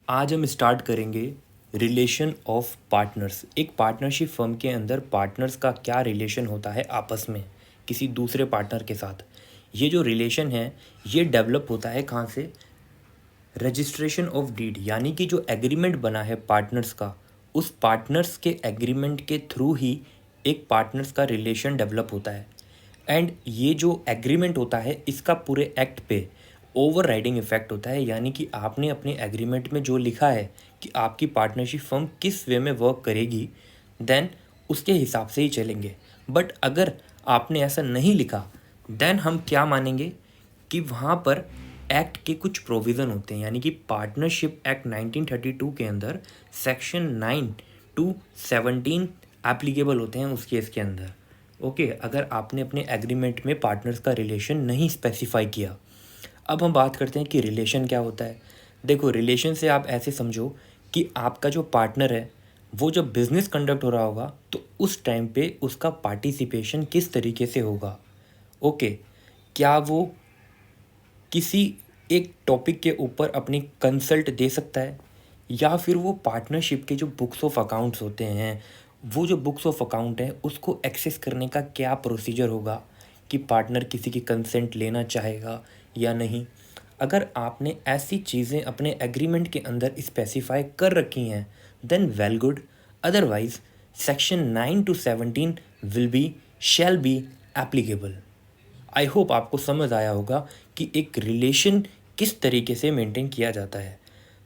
आज हम स्टार्ट करेंगे रिलेशन ऑफ पार्टनर्स। एक पार्टनरशिप फर्म के अंदर पार्टनर्स का क्या रिलेशन होता है आपस में किसी दूसरे पार्टनर के साथ। ये जो रिलेशन है ये डेवलप होता है कहाँ से? रजिस्ट्रेशन ऑफ डीड, यानी कि जो एग्रीमेंट बना है पार्टनर्स का, उस पार्टनर्स के एग्रीमेंट के थ्रू ही एक पार्टनर्स का रिलेशन डेवलप होता है। एंड ये जो एग्रीमेंट होता है इसका पूरे एक्ट पे ओवर राइडिंग इफेक्ट होता है, यानी कि आपने अपने एग्रीमेंट में जो लिखा है कि आपकी पार्टनरशिप फर्म किस वे में वर्क करेगी, देन उसके हिसाब से ही चलेंगे। बट अगर आपने ऐसा नहीं लिखा, देन हम क्या मानेंगे कि वहाँ पर एक्ट के कुछ प्रोविज़न होते हैं, यानी कि पार्टनरशिप एक्ट 1932 के अंदर सेक्शन 9 to 17 एप्लीकेबल होते हैं उस केस के अंदर। ओके, अगर आपने अपने एग्रीमेंट में पार्टनर्स का रिलेशन नहीं स्पेसिफाई किया। अब हम बात करते हैं कि रिलेशन क्या होता है। देखो, रिलेशन से आप ऐसे समझो कि आपका जो पार्टनर है वो जब बिज़नेस कंडक्ट हो रहा होगा तो उस टाइम पे उसका पार्टिसिपेशन किस तरीके से होगा। ओके, क्या वो किसी एक टॉपिक के ऊपर अपनी कंसल्ट दे सकता है, या फिर वो पार्टनरशिप के जो बुक्स ऑफ अकाउंट्स होते हैं, वो जो बुक्स ऑफ अकाउंट हैं उसको एक्सेस करने का क्या प्रोसीजर होगा कि पार्टनर किसी की कंसेंट लेना चाहेगा या नहीं। अगर आपने ऐसी चीज़ें अपने एग्रीमेंट के अंदर स्पेसिफाई कर रखी हैं then well good, otherwise section 9 to 17 will be shall be applicable. I hope आपको समझ आया होगा कि एक रिलेशन किस तरीके से मेंटेन किया जाता है।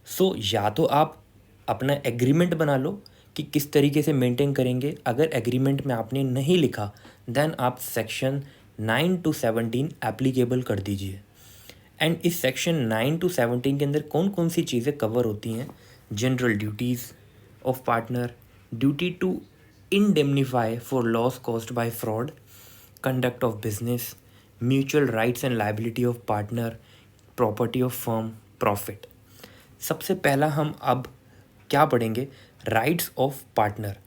सो या तो आप अपना एग्रीमेंट बना लो कि किस तरीके से मेंटेन करेंगे। अगर एग्रीमेंट में आपने नहीं लिखा देन आप सेक्शन 9 to 17 एप्लीकेबल कर दीजिए। एंड इस सेक्शन 9 to 17 के अंदर कौन कौन सी चीज़ें कवर होती हैं? General duties of partner, duty to indemnify for loss caused by fraud, conduct of business, mutual rights and liability of partner, property of firm, profit. सबसे पहला हम अब क्या पढ़ेंगे? Rights of partner.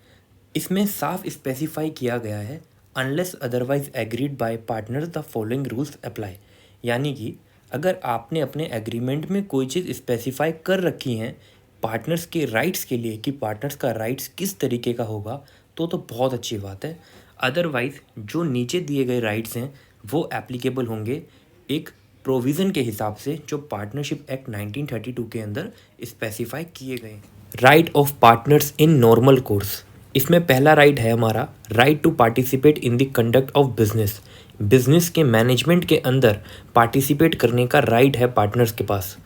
इसमें साफ स्पेसिफाई किया गया है unless otherwise agreed by partner the following rules apply, यानी कि अगर आपने अपने एग्रीमेंट में कोई चीज़ स्पेसिफाई कर रखी हैं पार्टनर्स के राइट्स के लिए कि पार्टनर्स का राइट्स किस तरीके का होगा तो बहुत अच्छी बात है। अदरवाइज जो नीचे दिए गए राइट्स हैं वो एप्लीकेबल होंगे एक प्रोविज़न के हिसाब से जो पार्टनरशिप एक्ट 1932 के अंदर स्पेसिफाई किए गए। Right of partners in normal course. इसमें पहला राइट है हमारा right to participate in the conduct of business. Business के मैनेजमेंट के अंदर पार्टिसिपेट करने का राइट है पार्टनर्स के पास।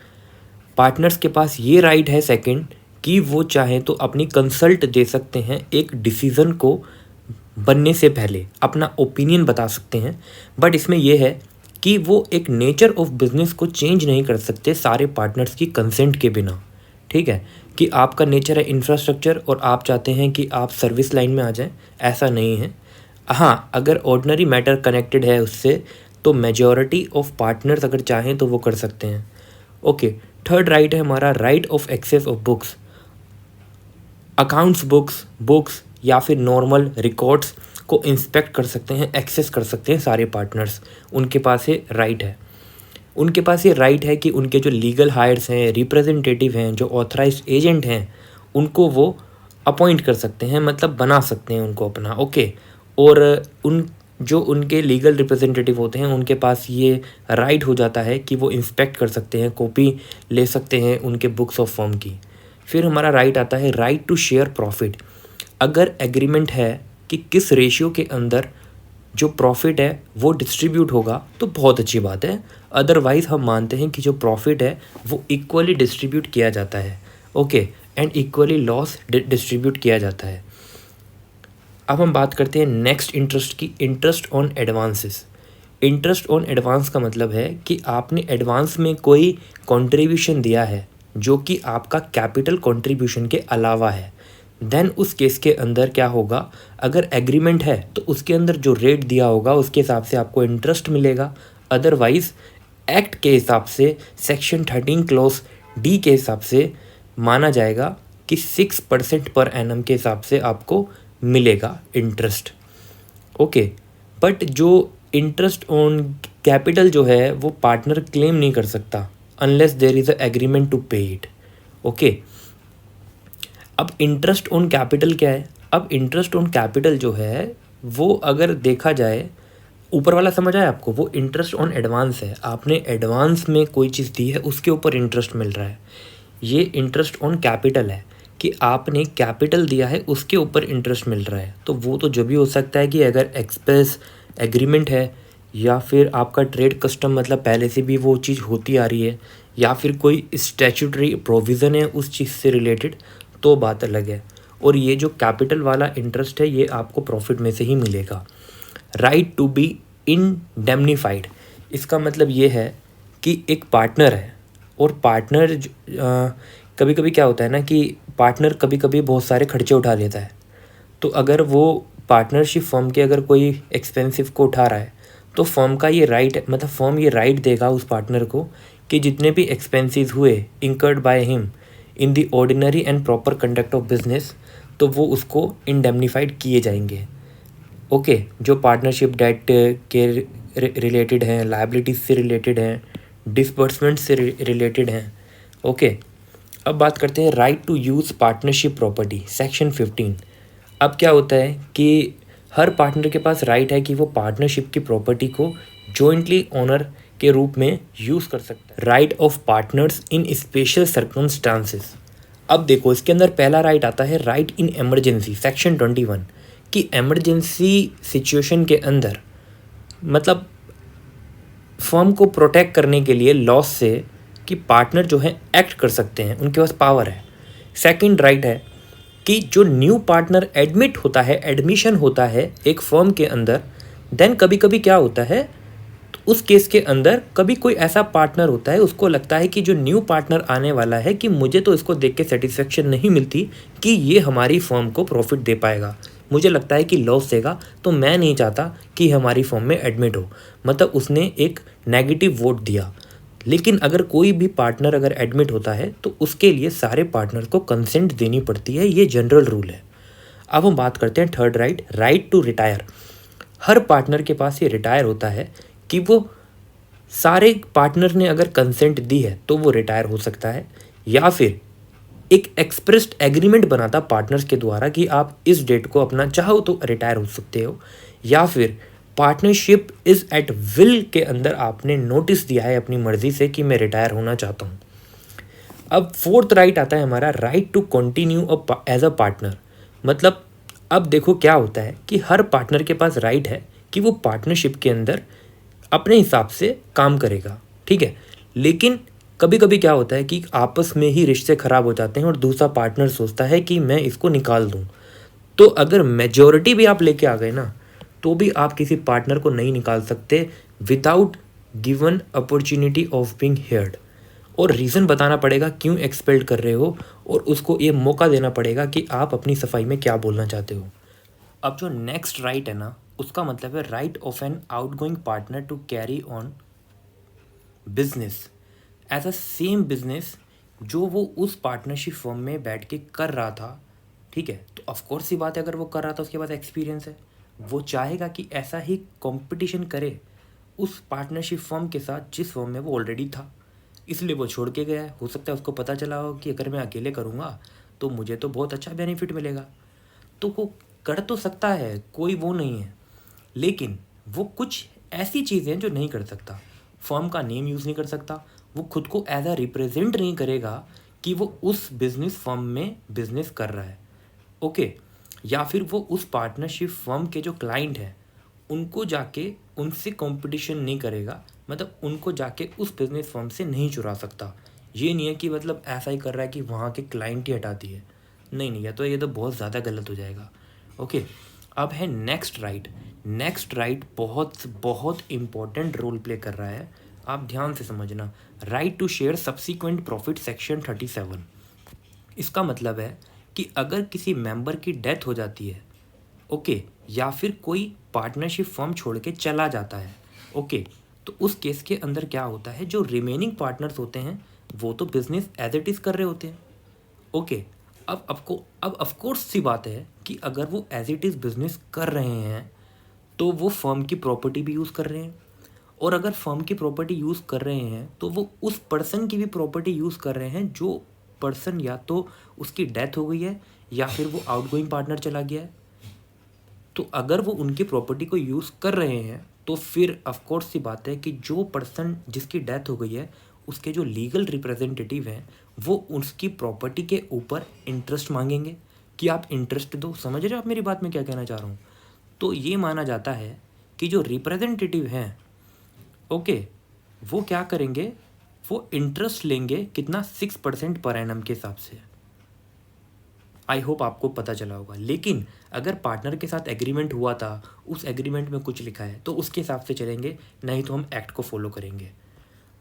पार्टनर्स के पास ये राइट है सेकंड कि वो चाहे तो अपनी कंसल्ट दे सकते हैं एक डिसीज़न को बनने से पहले, अपना ओपिनियन बता सकते हैं। बट इसमें यह है कि वो एक नेचर ऑफ बिजनेस को चेंज नहीं कर सकते सारे पार्टनर्स की कंसेंट के बिना। ठीक है, कि आपका नेचर है इंफ्रास्ट्रक्चर और आप चाहते हैं कि आप सर्विस लाइन में आ जाएं, ऐसा नहीं है। हाँ, अगर ऑर्डिनरी मैटर कनेक्टेड है उससे तो मेजॉरिटी ऑफ पार्टनर्स अगर चाहें तो वो कर सकते हैं। ओके, थर्ड राइट है हमारा right of access of books. Accounts books या फिर नॉर्मल रिकॉर्ड्स को इंस्पेक्ट कर सकते हैं, एक्सेस कर सकते हैं सारे पार्टनर्स, उनके पास ये राइट है। उनके पास ये राइट है कि उनके जो लीगल हायर्स हैं, रिप्रेजेंटेटिव हैं, जो ऑथराइज्ड एजेंट हैं, उनको वो अपॉइंट कर सकते हैं, मतलब बना सकते हैं उनको अपना। ओके, और उनके लीगल रिप्रेजेंटेटिव होते हैं उनके पास ये राइट हो जाता है कि वो इंस्पेक्ट कर सकते हैं, कॉपी ले सकते हैं उनके बुक्स ऑफ फर्म की। फिर हमारा राइट आता है राइट टू शेयर प्रॉफिट। अगर एग्रीमेंट है कि किस रेशियो के अंदर जो प्रॉफिट है वो डिस्ट्रीब्यूट होगा तो बहुत अच्छी बात है। अदरवाइज़ हम मानते हैं कि जो प्रॉफिट है वो इक्वली डिस्ट्रीब्यूट किया जाता है। Okay, and equally loss distribute किया जाता है। अब हम बात करते हैं नेक्स्ट इंटरेस्ट की, interest on advances. Interest on advance का मतलब है कि आपने एडवांस में कोई कंट्रीब्यूशन दिया है जो कि आपका कैपिटल कंट्रीब्यूशन के अलावा है। देन उस केस के अंदर क्या होगा, अगर एग्रीमेंट है तो उसके अंदर जो रेट दिया होगा उसके हिसाब से आपको इंटरेस्ट मिलेगा। अदरवाइज़ एक्ट के हिसाब से सेक्शन 13 क्लॉज डी के हिसाब से माना जाएगा कि 6% पर एनम के हिसाब से आपको मिलेगा इंटरेस्ट। ओके, बट जो इंटरेस्ट ऑन कैपिटल जो है वो पार्टनर क्लेम नहीं कर सकता unless there is a agreement to pay it. Okay. अब इंटरेस्ट ऑन कैपिटल क्या है? अब इंटरेस्ट ऑन कैपिटल जो है वो अगर देखा जाए, ऊपर वाला समझ आया आपको? वो इंटरेस्ट ऑन एडवांस है, आपने एडवांस में कोई चीज़ दी है उसके ऊपर इंटरेस्ट मिल रहा है। ये इंटरेस्ट ऑन कैपिटल है कि आपने कैपिटल दिया है उसके ऊपर इंटरेस्ट मिल रहा है। तो वो तो जब भी हो सकता है कि अगर एक्सप्रेस एग्रीमेंट है, या फिर आपका ट्रेड कस्टम मतलब पहले से भी वो चीज़ होती आ रही है, या फिर कोई स्टैट्यूटरी प्रोविज़न है उस चीज़ से रिलेटेड, तो बात अलग है। और ये जो कैपिटल वाला इंटरेस्ट है ये आपको प्रॉफिट में से ही मिलेगा। राइट टू बी इंडेमनीफाइड, इसका मतलब ये है कि एक पार्टनर है, और पार्टनर कभी कभी क्या होता है ना कि पार्टनर कभी कभी बहुत सारे खर्चे उठा लेता है। तो अगर वो पार्टनरशिप फर्म के अगर कोई एक्सपेंसिव को उठा रहा है, तो फर्म का ये राइट, मतलब फर्म ये राइट देगा उस पार्टनर को कि जितने भी एक्सपेंसेस हुए incurred by him in the ordinary and proper conduct of business, तो वो उसको इंडेमनीफाइड किए जाएंगे। ओके, जो पार्टनरशिप डेट के रिलेटेड हैं, लायबिलिटीज से रिलेटेड हैं, डिसबर्समेंट से रिलेटेड हैं। ओके, अब बात करते हैं right to use partnership property, section 15। अब क्या होता है कि हर पार्टनर के पास राइट है कि वो पार्टनरशिप की प्रॉपर्टी को जॉइंटली ओनर के रूप में यूज़ कर सकता है। Right of partners in special circumstances. अब देखो इसके अंदर पहला राइट आता है राइट इन एमरजेंसी, सेक्शन 21, कि एमरजेंसी सिचुएशन के अंदर मतलब फर्म को प्रोटेक्ट करने के लिए लॉस से कि पार्टनर जो है एक्ट कर सकते हैं, उनके पास पावर है। सेकंड राइट है कि जो न्यू पार्टनर एडमिट होता है, एडमिशन होता है एक फर्म के अंदर, देन कभी कभी क्या होता है, तो उस केस के अंदर कभी कोई ऐसा पार्टनर होता है, उसको लगता है कि जो न्यू पार्टनर आने वाला है कि मुझे तो इसको देख के सेटिस्फेक्शन नहीं मिलती कि ये हमारी फर्म को प्रॉफिट दे पाएगा, मुझे लगता है कि लॉस देगा, तो मैं नहीं चाहता कि हमारी फर्म में एडमिट हो। मतलब उसने एक नेगेटिव वोट दिया। लेकिन अगर कोई भी पार्टनर अगर एडमिट होता है तो उसके लिए सारे पार्टनर को कंसेंट देनी पड़ती है, ये जनरल रूल है। अब हम बात करते हैं third right, right to retire. हर पार्टनर के पास ये रिटायर होता है कि वो सारे पार्टनर ने अगर कंसेंट दी है तो वो रिटायर हो सकता है, या फिर एक एक्सप्रेस्ड एग्रीमेंट बनाता पार्टनर्स के द्वारा कि आप इस डेट को अपना चाहो तो रिटायर हो सकते हो, या फिर पार्टनरशिप इज़ एट विल के अंदर आपने नोटिस दिया है अपनी मर्जी से कि मैं रिटायर होना चाहता हूँ। अब फोर्थ राइट आता है हमारा right to continue as a partner. मतलब अब देखो क्या होता है कि हर पार्टनर के पास राइट है कि वो पार्टनरशिप के अंदर अपने हिसाब से काम करेगा, ठीक है। लेकिन कभी कभी क्या होता है कि आपस में ही रिश्ते ख़राब हो जाते हैं और दूसरा पार्टनर सोचता है कि मैं इसको निकाल दूँ। तो अगर मेजॉरिटी भी आप लेके आ गए ना, तो भी आप किसी पार्टनर को नहीं निकाल सकते without given opportunity of being heard. और रीज़न बताना पड़ेगा क्यों एक्सपेल्ड कर रहे हो, और उसको ये मौका देना पड़ेगा कि आप अपनी सफाई में क्या बोलना चाहते हो। अब जो नेक्स्ट राइट है ना, उसका मतलब है right of an outgoing partner to carry on business as a same business जो वो उस पार्टनरशिप फर्म में बैठ के कर रहा था, ठीक है। तो ऑफकोर्स सी बात है, अगर वो कर रहा था उसके पास एक्सपीरियंस है, वो चाहेगा कि ऐसा ही कंपटीशन करे उस पार्टनरशिप फर्म के साथ जिस फर्म में वो ऑलरेडी था, इसलिए वो छोड़ के गया है। हो सकता है उसको पता चला हो कि अगर मैं अकेले करूँगा तो मुझे तो बहुत अच्छा बेनिफिट मिलेगा, तो वो कर तो सकता है, कोई वो नहीं है। लेकिन वो कुछ ऐसी चीज़ें जो नहीं कर सकता, फर्म का नेम यूज़ नहीं कर सकता, वो खुद को एज अ रिप्रेजेंट नहीं करेगा कि वो उस बिजनेस फर्म में बिजनेस कर रहा है, ओके। या फिर वो उस पार्टनरशिप फर्म के जो क्लाइंट हैं उनको जाके उनसे कंपटीशन नहीं करेगा, मतलब उनको जाके उस बिजनेस फर्म से नहीं चुरा सकता। ये नहीं है कि मतलब ऐसा ही कर रहा है कि वहाँ के क्लाइंट ही हटा दिए, नहीं नहीं, ये तो बहुत ज़्यादा गलत हो जाएगा, ओके। अब है नेक्स्ट राइट। नेक्स्ट राइट बहुत बहुत इम्पोर्टेंट रोल प्ले कर रहा है, आप ध्यान से समझना। Right to share subsequent profit, section 37। इसका मतलब है कि अगर किसी मेंबर की डेथ हो जाती है, ओके, या फिर कोई पार्टनरशिप फर्म छोड़ के चला जाता है, ओके, तो उस केस के अंदर क्या होता है, जो रिमेनिंग पार्टनर्स होते हैं वो तो बिजनेस एज इट इज़ कर रहे होते हैं, ओके। अब ऑफकोर्स सी बात है कि अगर वो एज इट इज़ बिजनेस कर रहे हैं तो वो फर्म की प्रॉपर्टी भी यूज़ कर रहे हैं, और अगर फर्म की प्रॉपर्टी यूज़ कर रहे हैं तो वो उस पर्सन की भी प्रॉपर्टी यूज़ कर रहे हैं जो पर्सन या तो उसकी डेथ हो गई है या फिर वो आउटगोइंग पार्टनर चला गया है। तो अगर वो उनकी प्रॉपर्टी को यूज़ कर रहे हैं तो फिर ऑफ कोर्स सी बात है कि जो पर्सन जिसकी डेथ हो गई है उसके जो लीगल रिप्रेजेंटेटिव हैं वो उसकी प्रॉपर्टी के ऊपर इंटरेस्ट मांगेंगे कि आप इंटरेस्ट दो। समझ रहे हो आप मेरी बात में क्या कहना चाह रहा हूँ? तो ये माना जाता है कि जो रिप्रेजेंटेटिव हैं ओके वो क्या करेंगे, वो इंटरेस्ट लेंगे कितना 6% पर एनम के हिसाब से। आई होप आपको पता चला होगा। लेकिन अगर पार्टनर के साथ एग्रीमेंट हुआ था, उस एग्रीमेंट में कुछ लिखा है तो उसके हिसाब से चलेंगे, नहीं तो हम एक्ट को फॉलो करेंगे।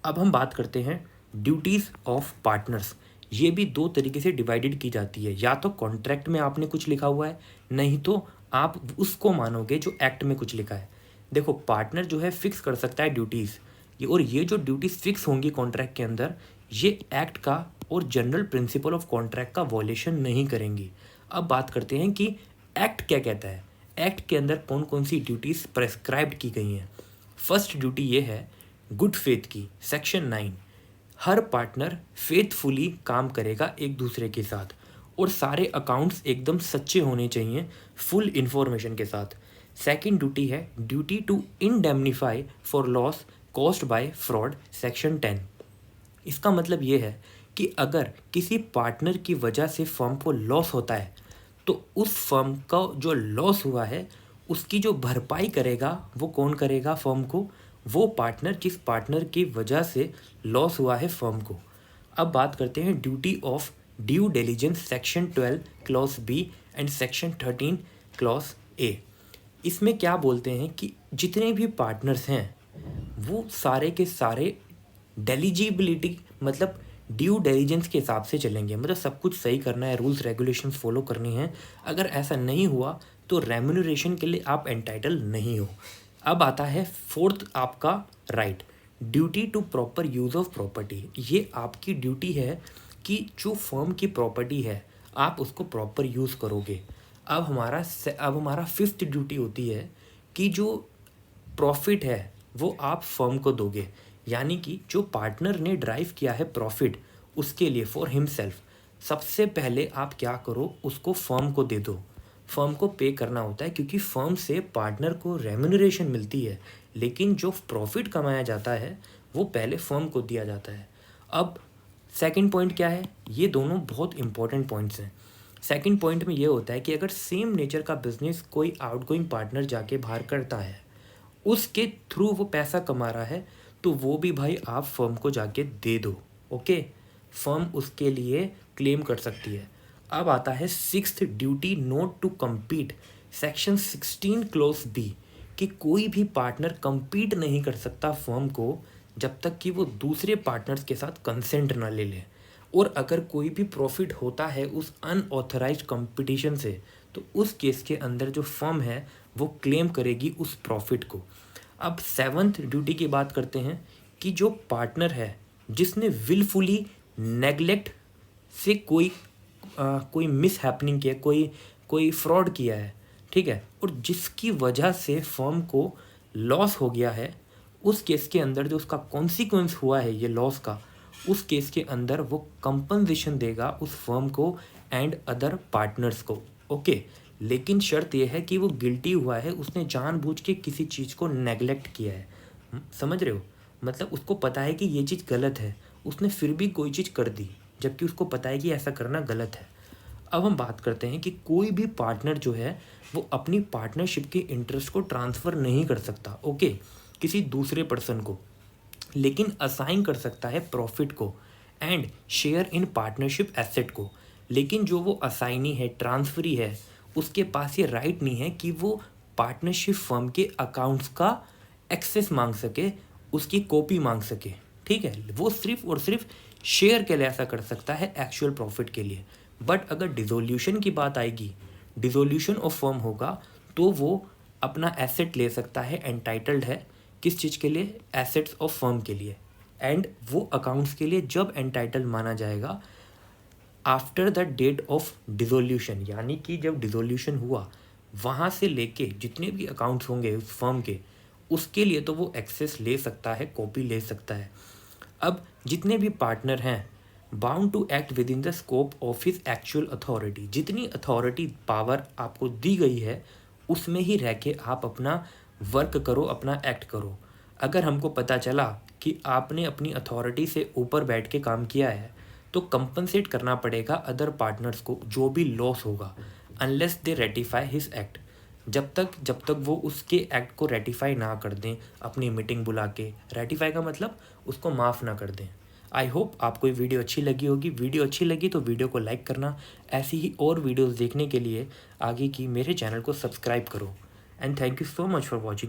अब हम बात करते हैं ड्यूटीज़ ऑफ पार्टनर्स। ये भी दो तरीके से डिवाइडेड की जाती है, या तो कॉन्ट्रैक्ट में आपने कुछ लिखा हुआ है, नहीं तो आप उसको मानोगे जो एक्ट में कुछ लिखा है। देखो पार्टनर जो है फिक्स कर सकता है ड्यूटीज़, और ये जो ड्यूटीज़ फिक्स होंगी कॉन्ट्रैक्ट के अंदर, ये एक्ट का और जनरल प्रिंसिपल ऑफ कॉन्ट्रैक्ट का वॉलेशन नहीं करेंगी। अब बात करते हैं कि एक्ट क्या कहता है, एक्ट के अंदर कौन कौन सी ड्यूटीज़ प्रेस्क्राइब्ड की गई हैं। फर्स्ट ड्यूटी ये है गुड फेथ की, सेक्शन 9। हर पार्टनर फेथफुली काम करेगा एक दूसरे के साथ, और सारे अकाउंट्स एकदम सच्चे होने चाहिए फुल इन्फॉर्मेशन के साथ। सेकंड ड्यूटी है duty to indemnify for loss caused by fraud, section 10। इसका मतलब ये है कि अगर किसी पार्टनर की वजह से फर्म को लॉस होता है तो उस फर्म का जो लॉस हुआ है उसकी जो भरपाई करेगा वो कौन करेगा फर्म को, वो पार्टनर जिस पार्टनर की वजह से लॉस हुआ है फर्म को। अब बात करते हैं duty of due diligence, section 12 clause B and section 13 clause A. इसमें क्या बोलते हैं कि जितने भी पार्टनर्स हैं वो सारे के सारे डेलिजिबिलिटी मतलब ड्यू डिलिजेंस के हिसाब से चलेंगे, मतलब सब कुछ सही करना है, रूल्स रेगुलेशंस फॉलो करनी है। अगर ऐसा नहीं हुआ तो रेम्यूनरेशन के लिए आप एंटाइटल नहीं हो। अब आता है फोर्थ आपका right, duty to proper use of property. ये आपकी ड्यूटी है कि जो फर्म की प्रॉपर्टी है आप उसको प्रॉपर यूज़ करोगे। अब हमारा फिफ्थ ड्यूटी होती है कि जो प्रॉफिट है वो आप फर्म को दोगे, यानी कि जो पार्टनर ने ड्राइव किया है प्रॉफिट उसके लिए फॉर हिमसेल्फ, सबसे पहले आप क्या करो उसको फर्म को दे दो। फर्म को पे करना होता है क्योंकि फर्म से पार्टनर को रेम्यूनरेशन मिलती है, लेकिन जो प्रॉफिट कमाया जाता है वो पहले फर्म को दिया जाता है। अब सेकंड पॉइंट क्या है, ये दोनों बहुत इंपॉर्टेंट पॉइंट्स हैं। सेकंड पॉइंट में ये होता है कि अगर सेम नेचर का बिजनेस कोई आउटगोइंग पार्टनर जाके बाहर करता है, उसके थ्रू वो पैसा कमा रहा है, तो वो भी भाई आप फर्म को जाके दे दो। ओके, फर्म उसके लिए क्लेम कर सकती है। अब आता है sixth duty not to compete, section 16 clause B, कि कोई भी पार्टनर कम्पीट नहीं कर सकता फर्म को जब तक कि वो दूसरे पार्टनर्स के साथ कंसेंट ना ले ले। और अगर कोई भी प्रॉफिट होता है उस अनऑथराइज्ड कंपटीशन से तो उस केस के अंदर जो फर्म है वो क्लेम करेगी उस प्रॉफिट को। अब सेवन्थ ड्यूटी की बात करते हैं कि जो पार्टनर है जिसने विलफुली नेगलेक्ट से कोई मिस हैपनिंग किया, कोई फ्रॉड किया है, ठीक है, और जिसकी वजह से फर्म को लॉस हो गया है, उस केस के अंदर जो उसका कॉन्सिक्वेंस हुआ है ये लॉस का, उस केस के अंदर वो कंपनसेशन देगा उस फर्म को एंड अदर पार्टनर्स को। ओके, लेकिन शर्त यह है कि वो गिल्टी हुआ है, उसने जानबूझ के किसी चीज़ को नेगलेक्ट किया है। समझ रहे हो, मतलब उसको पता है कि ये चीज़ गलत है, उसने फिर भी कोई चीज़ कर दी जबकि उसको पता है कि ऐसा करना गलत है। अब हम बात करते हैं कि कोई भी पार्टनर जो है वो अपनी पार्टनरशिप के इंटरेस्ट को ट्रांसफ़र नहीं कर सकता ओके किसी दूसरे पर्सन को, लेकिन असाइन कर सकता है प्रॉफिट को and share in partnership asset को। लेकिन जो वो असाइनी है, ट्रांसफरी है, उसके पास ये राइट नहीं है कि वो पार्टनरशिप फर्म के अकाउंट्स का एक्सेस मांग सके, उसकी कॉपी मांग सके, ठीक है। वो सिर्फ और सिर्फ शेयर के लिए ऐसा कर सकता है, एक्चुअल प्रॉफिट के लिए। बट अगर डिसोल्यूशन की बात आएगी, डिसोल्यूशन ऑफ फर्म होगा, तो वो अपना एसेट ले सकता है, एंटाइटल्ड है किस चीज़ के लिए, एसेट्स ऑफ फर्म के लिए, एंड वो अकाउंट्स के लिए जब एंटाइटल माना जाएगा after the date of dissolution, यानी कि जब डिसोल्यूशन हुआ वहाँ से लेके जितने भी अकाउंट्स होंगे उस फर्म के, उसके लिए तो वो एक्सेस ले सकता है, कॉपी ले सकता है। अब जितने भी पार्टनर हैं bound to act with in the scope of his actual authority. जितनी अथॉरिटी पावर आपको दी गई है उसमें ही रह के आप अपना वर्क करो, अपना एक्ट करो। अगर हमको पता चला कि आपने अपनी अथॉरिटी से ऊपर बैठ के काम किया है तो कंपनसेट करना पड़ेगा अदर पार्टनर्स को जो भी लॉस होगा, unless they ratify his act. जब तक वो उसके एक्ट को रेटिफाई ना कर दें, अपनी मीटिंग बुला के, रेटिफाई का मतलब उसको माफ़ ना कर दें। आई होप आपको ये वीडियो अच्छी लगी होगी। वीडियो अच्छी लगी तो वीडियो को लाइक करना, ऐसी ही और वीडियोस देखने के लिए आगे की मेरे चैनल को सब्सक्राइब करो। And thank you so much for watching.